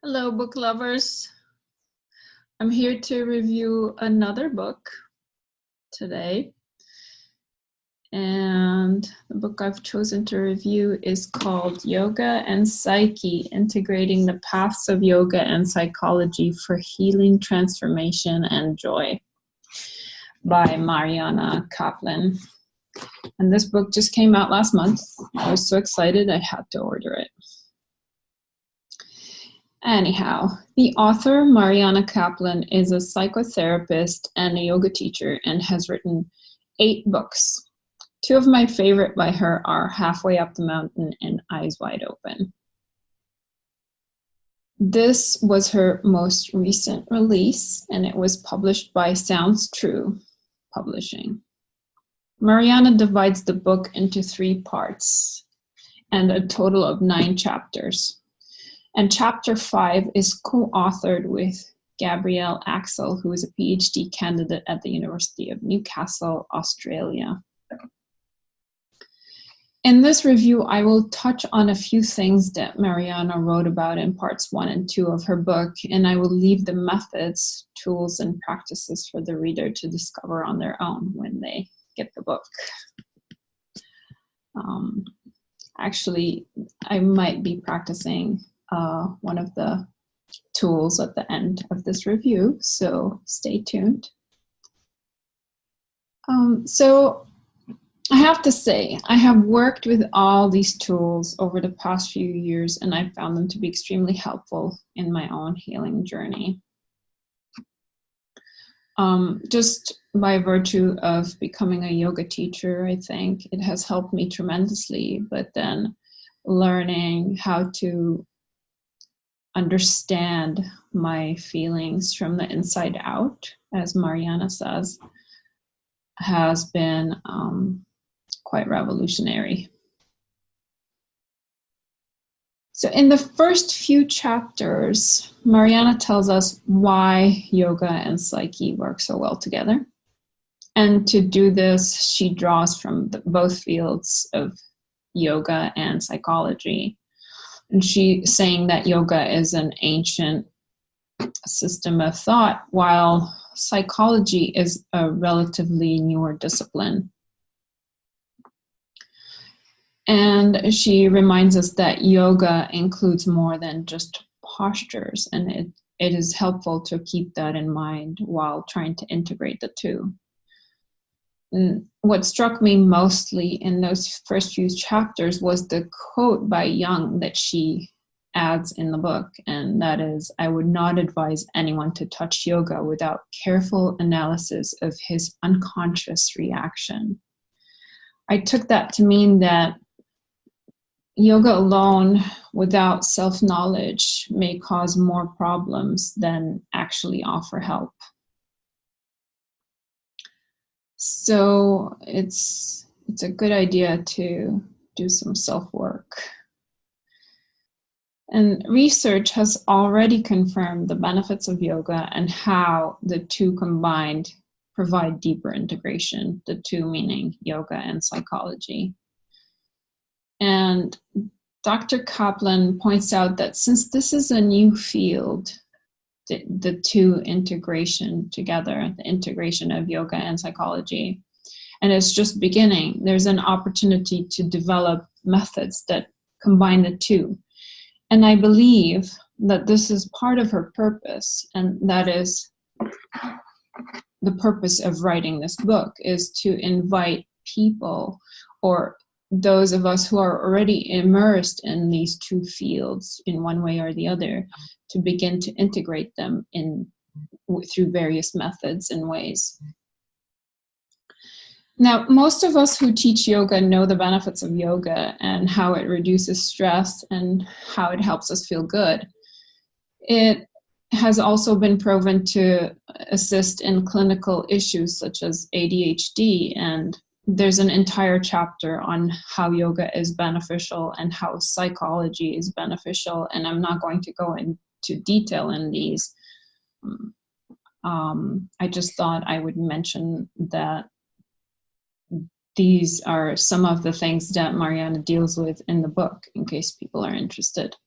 Hello, book lovers. I'm here to review another book today. And the book I've chosen to review is called Yoga and Psyche, Integrating the Paths of Yoga and Psychology for Healing, Transformation, and Joy by Mariana Caplan. And this book just came out last month. I was so excited I had to order it. Anyhow, the author, Mariana Caplan, is a psychotherapist and a yoga teacher and has written 8 books. 2 of my favorite by her are Halfway Up the Mountain and Eyes Wide Open. This was her most recent release, and it was published by Sounds True Publishing. Mariana divides the book into 3 parts and a total of 9 chapters. And chapter 5 is co-authored with Gabrielle Axel, who is a PhD candidate at the University of Newcastle, Australia. In this review, I will touch on a few things that Mariana wrote about in parts 1 and 2 of her book, and I will leave the methods, tools, and practices for the reader to discover on their own when they get the book. Actually, I might be practicing one of the tools at the end of this review, so stay tuned. So I have to say, I have worked with all these tools over the past few years, and I found them to be extremely helpful in my own healing journey. Just by virtue of becoming a yoga teacher, I think it has helped me tremendously, but then learning how to understand my feelings from the inside out, as Mariana says, has been quite revolutionary. So in the first few chapters, Mariana tells us why yoga and psyche work so well together. And to do this, she draws from both fields of yoga and psychology. And she's saying that yoga is an ancient system of thought, while psychology is a relatively newer discipline. And she reminds us that yoga includes more than just postures, and it is helpful to keep that in mind while trying to integrate the two. And what struck me mostly in those first few chapters was the quote by Jung that she adds in the book, and that is, "I would not advise anyone to touch yoga without careful analysis of his unconscious reaction." I took that to mean that yoga alone without self-knowledge may cause more problems than actually offer help. So it's a good idea to do some self-work. And research has already confirmed the benefits of yoga and how the two combined provide deeper integration, the two meaning yoga and psychology. And Dr. Caplan points out that since this is a new field, the two integration together, the integration of yoga and psychology, and it's just beginning, there's an opportunity to develop methods that combine the two. And I believe that this is part of her purpose, and that is the purpose of writing this book, is to invite people, or those of us who are already immersed in these two fields in one way or the other, to begin to integrate them through various methods and ways. Now, most of us who teach yoga know the benefits of yoga and how it reduces stress and how it helps us feel good. It has also been proven to assist in clinical issues such as ADHD, and there's an entire chapter on how yoga is beneficial and how psychology is beneficial, and I'm not going to go into detail in these. I just thought I would mention that these are some of the things that Mariana deals with in the book, in case people are interested.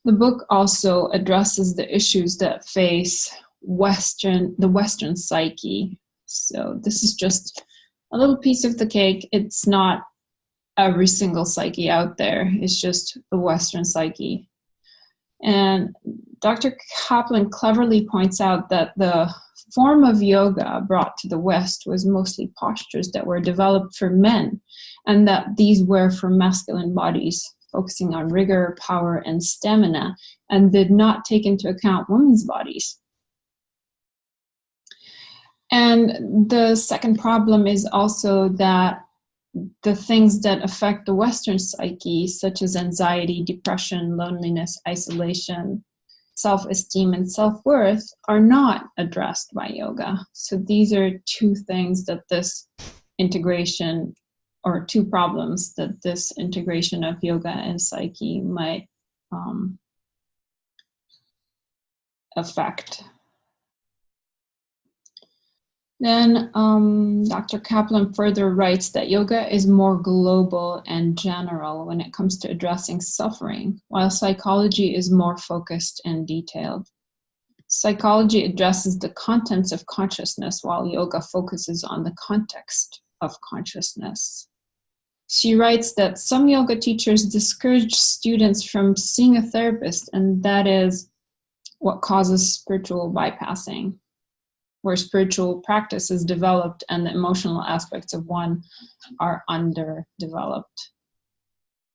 The book also addresses the issues that face the Western psyche. So this is just a little piece of the cake. It's not every single psyche out there. It's just the Western psyche. And Dr. Caplan cleverly points out that the form of yoga brought to the West was mostly postures that were developed for men, and that these were for masculine bodies, focusing on rigor, power, and stamina, and did not take into account women's bodies. And the second problem is also that the things that affect the Western psyche, such as anxiety, depression, loneliness, isolation, self-esteem, and self-worth, are not addressed by yoga. So these are two things that this integration, or two problems that this integration of yoga and psyche might affect. Then Dr. Caplan further writes that yoga is more global and general when it comes to addressing suffering, while psychology is more focused and detailed. Psychology addresses the contents of consciousness, while yoga focuses on the context of consciousness. She writes that some yoga teachers discourage students from seeing a therapist, and that is what causes spiritual bypassing, where spiritual practice is developed and the emotional aspects of one are underdeveloped.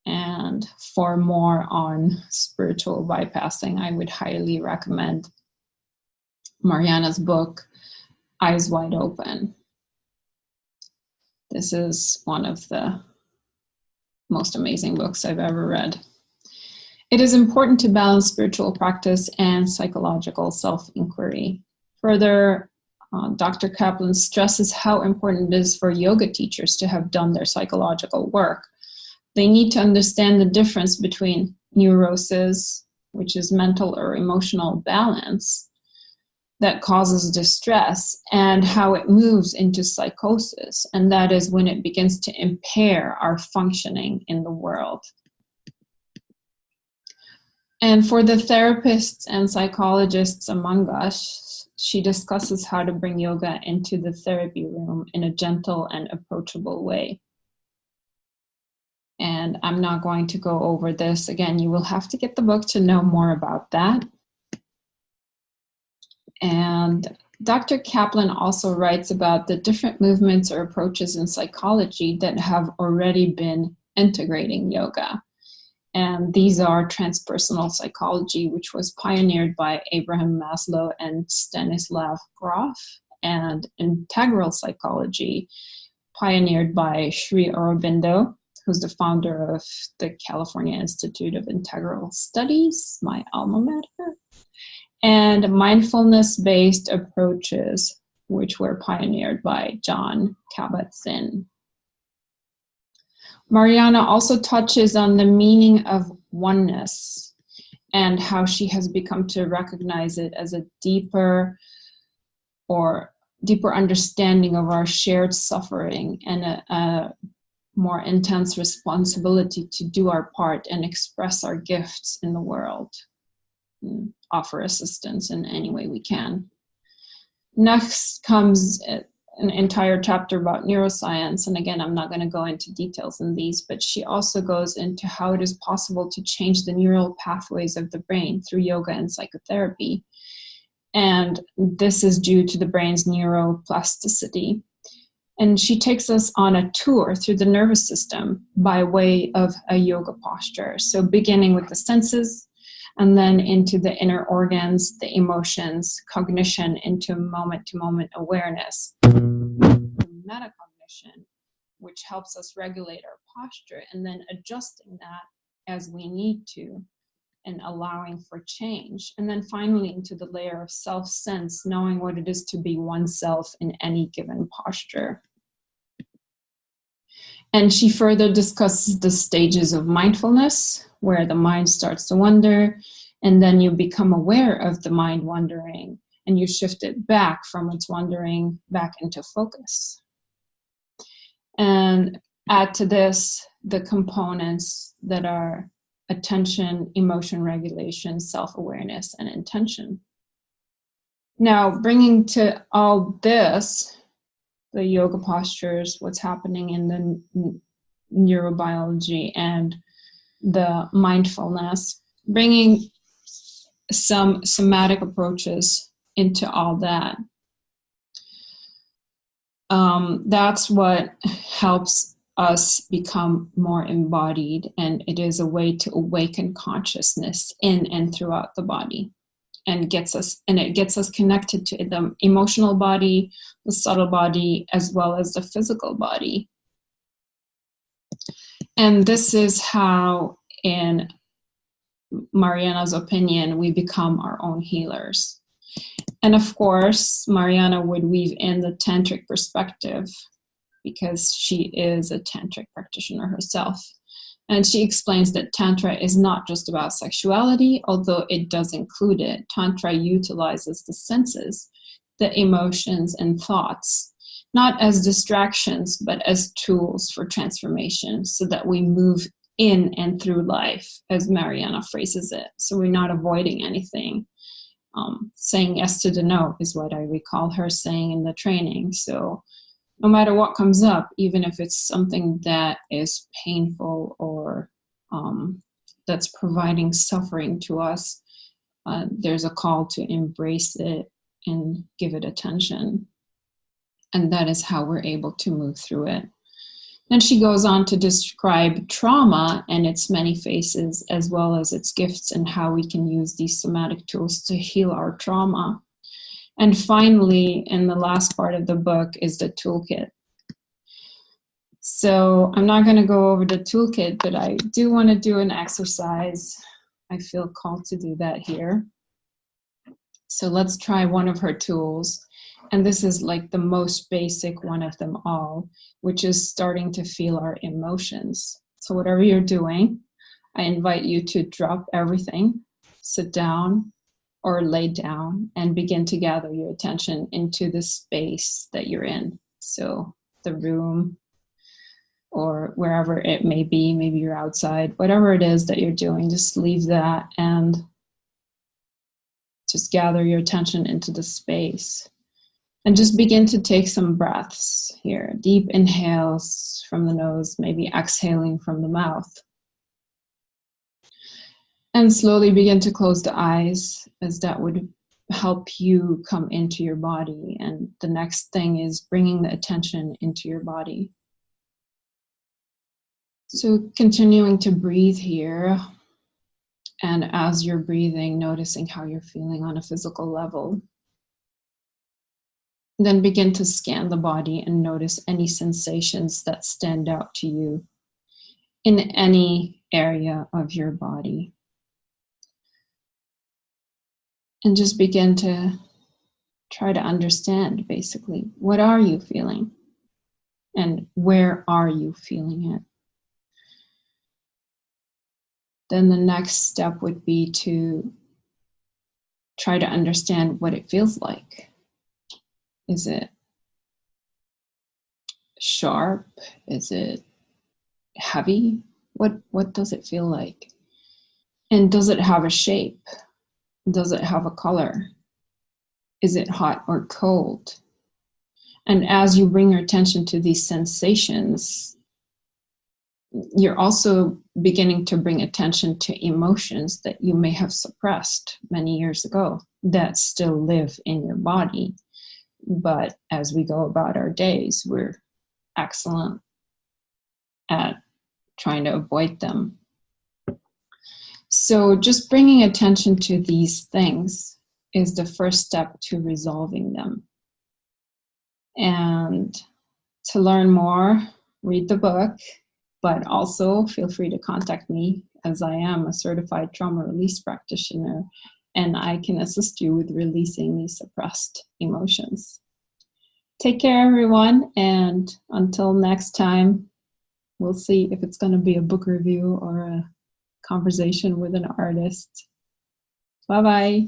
And for more on spiritual bypassing, I would highly recommend Mariana's book, Eyes Wide Open. This is one of the most amazing books I've ever read. It is important to balance spiritual practice and psychological self-inquiry. Further, Dr. Caplan stresses how important it is for yoga teachers to have done their psychological work. They need to understand the difference between neurosis, which is mental or emotional balance that causes distress, and how it moves into psychosis, and that is when it begins to impair our functioning in the world. And for the therapists and psychologists among us, she discusses how to bring yoga into the therapy room in a gentle and approachable way. And I'm not going to go over this. Again, you will have to get the book to know more about that. And Dr. Caplan also writes about the different movements or approaches in psychology that have already been integrating yoga. And these are transpersonal psychology, which was pioneered by Abraham Maslow and Stanislav Grof, and integral psychology, pioneered by Sri Aurobindo, who's the founder of the California Institute of Integral Studies, my alma mater, and mindfulness-based approaches, which were pioneered by Jon Kabat-Zinn. Mariana also touches on the meaning of oneness and how she has become to recognize it as a deeper understanding of our shared suffering and a more intense responsibility to do our part and express our gifts in the world and offer assistance in any way we can. Next comes an entire chapter about neuroscience, and again, I'm not going to go into details in these, but she also goes into how it is possible to change the neural pathways of the brain through yoga and psychotherapy. And this is due to the brain's neuroplasticity. And she takes us on a tour through the nervous system by way of a yoga posture. So beginning with the senses, and then into the inner organs, the emotions, cognition, into moment-to-moment awareness. Metacognition, which helps us regulate our posture, and then adjusting that as we need to, and allowing for change. And then finally into the layer of self-sense, knowing what it is to be oneself in any given posture. And she further discusses the stages of mindfulness, where the mind starts to wander, and then you become aware of the mind wandering, and you shift it back from its wandering back into focus. And add to this the components that are attention, emotion regulation, self-awareness, and intention. Now, bringing to all this, the yoga postures, what's happening in the neurobiology and the mindfulness, bringing some somatic approaches into all that. That's what helps us become more embodied, and it is a way to awaken consciousness in and throughout the body, and it gets us connected to the emotional body, the subtle body, as well as the physical body. And this is how, in Mariana's opinion, we become our own healers. And of course, Mariana would weave in the tantric perspective, because she is a tantric practitioner herself. And she explains that Tantra is not just about sexuality, although it does include it. Tantra utilizes the senses, the emotions and thoughts, not as distractions, but as tools for transformation, so that we move in and through life, as Mariana phrases it. So we're not avoiding anything. Saying yes to the no is what I recall her saying in the training. So no matter what comes up, even if it's something that is painful or that's providing suffering to us, there's a call to embrace it and give it attention. And that is how we're able to move through it. Then she goes on to describe trauma and its many faces, as well as its gifts, and how we can use these somatic tools to heal our trauma. And finally, in the last part of the book, is the toolkit. So I'm not going to go over the toolkit, but I do want to do an exercise. I feel called to do that here. So let's try one of her tools. And this is like the most basic one of them all, which is starting to feel our emotions. So whatever you're doing, I invite you to drop everything, sit down or lay down, and begin to gather your attention into the space that you're in. So the room, or wherever it may be, maybe you're outside, whatever it is that you're doing, just leave that and just gather your attention into the space. And just begin to take some breaths here. Deep inhales from the nose, maybe exhaling from the mouth. And slowly begin to close the eyes, as that would help you come into your body. And the next thing is bringing the attention into your body. So continuing to breathe here. And as you're breathing, noticing how you're feeling on a physical level. Then begin to scan the body and notice any sensations that stand out to you in any area of your body. And just begin to try to understand, basically, what are you feeling? And where are you feeling it? Then the next step would be to try to understand what it feels like. Is it sharp? Is it heavy? What does it feel like? And does it have a shape? Does it have a color? Is it hot or cold? And as you bring your attention to these sensations, you're also beginning to bring attention to emotions that you may have suppressed many years ago that still live in your body. But as we go about our days, we're excellent at trying to avoid them. So just bringing attention to these things is the first step to resolving them. And to learn more, read the book, but also feel free to contact me, as I am a certified trauma release practitioner, and I can assist you with releasing these suppressed emotions. Take care, everyone, and until next time, we'll see if it's going to be a book review or a conversation with an artist. Bye-bye.